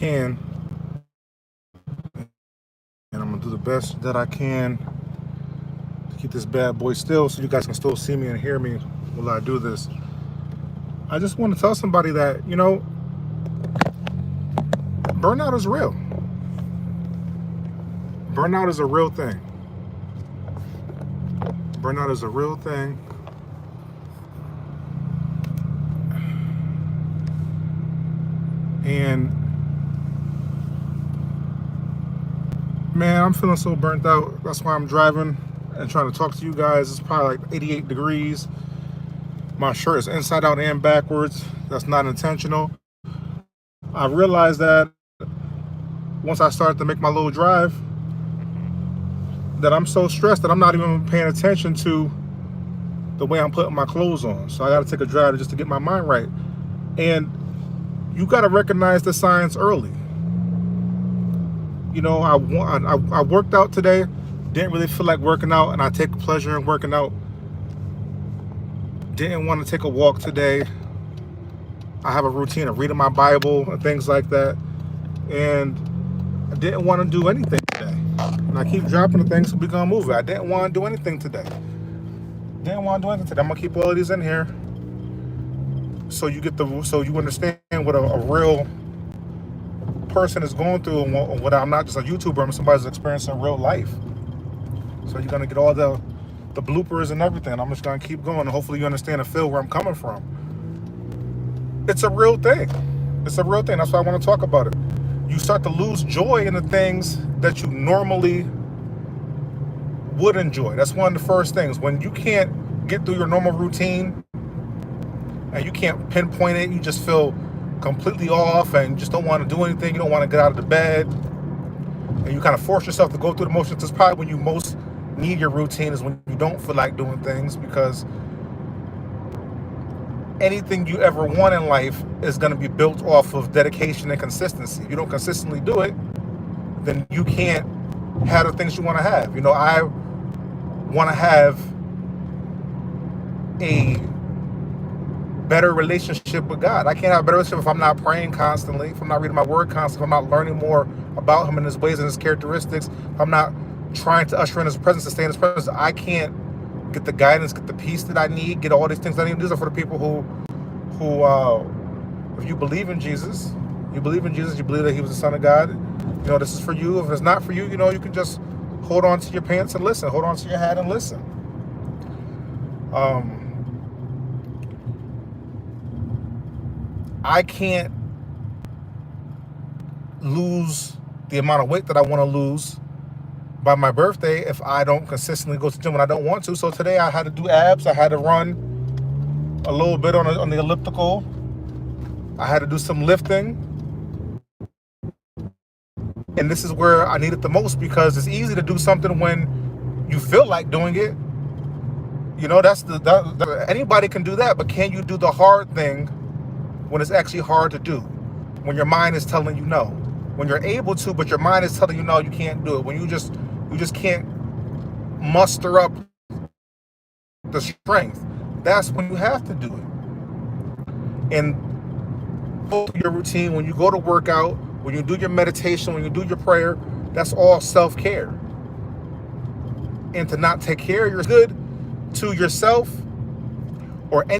can, and I'm gonna do the best that I can to keep this bad boy still so you guys can still see me and hear me while I do this. I just want to tell somebody that, burnout is real. Burnout is a real thing. Burnout is a real thing. And man, I'm feeling so burnt out. That's why I'm driving and trying to talk to you guys. It's probably like 88 degrees. My shirt is inside out and backwards. That's not intentional. I realized that once I started to make my little drive, that I'm so stressed that I'm not even paying attention to the way I'm putting my clothes on. So I got to take a drive just to get my mind right. And you got to recognize the signs early. I worked out today, didn't really feel like working out, and I take pleasure in working out. Didn't want to take a walk today. I have a routine of reading my Bible and things like that. And I didn't want to do anything today. And I keep dropping the things so we gonna move it. I didn't want to do anything today. I'm gonna keep all of these in here so you understand what a real person is going through, and what I'm not just a YouTuber, I'm somebody who's experiencing real life. So you're gonna get all the bloopers and everything. I'm just gonna keep going, and hopefully you understand and feel where I'm coming from. It's a real thing. That's why I want to talk about it. You start to lose joy in the things that you normally would enjoy. That's one of the first things. When you can't get through your normal routine and you can't pinpoint it, you just feel completely off and just don't want to do anything. You don't want to get out of the bed, and you kind of force yourself to go through the motions. It's probably when you most need your routine, is when you don't feel like doing things, because anything you ever want in life is going to be built off of dedication and consistency. If you don't consistently do it, then you can't have the things you want to have. I want to have a better relationship with God. I can't have a better relationship if I'm not praying constantly, if I'm not reading my word constantly, if I'm not learning more about him and his ways and his characteristics, if I'm not trying to usher in his presence, to stay in his presence. I can't get the guidance, get the peace that I need, get all these things I need. These are for the people who if you believe in Jesus, you believe that he was the Son of God, this is for you. If it's not for you, you can just hold on to your pants and listen, hold on to your hat and listen. I can't lose the amount of weight that I want to lose by my birthday if I don't consistently go to the gym when I don't want to. So today I had to do abs. I had to run a little bit on the elliptical. I had to do some lifting. And this is where I need it the most, because it's easy to do something when you feel like doing it. Anybody can do that, but can you do the hard thing when it's actually hard to do? When your mind is telling you no. When you're able to, but your mind is telling you no, you can't do it. When you just can't muster up the strength. That's when you have to do it. And your routine, when you go to work out, when you do your meditation, when you do your prayer, that's all self-care. And to not take care of your good to yourself or any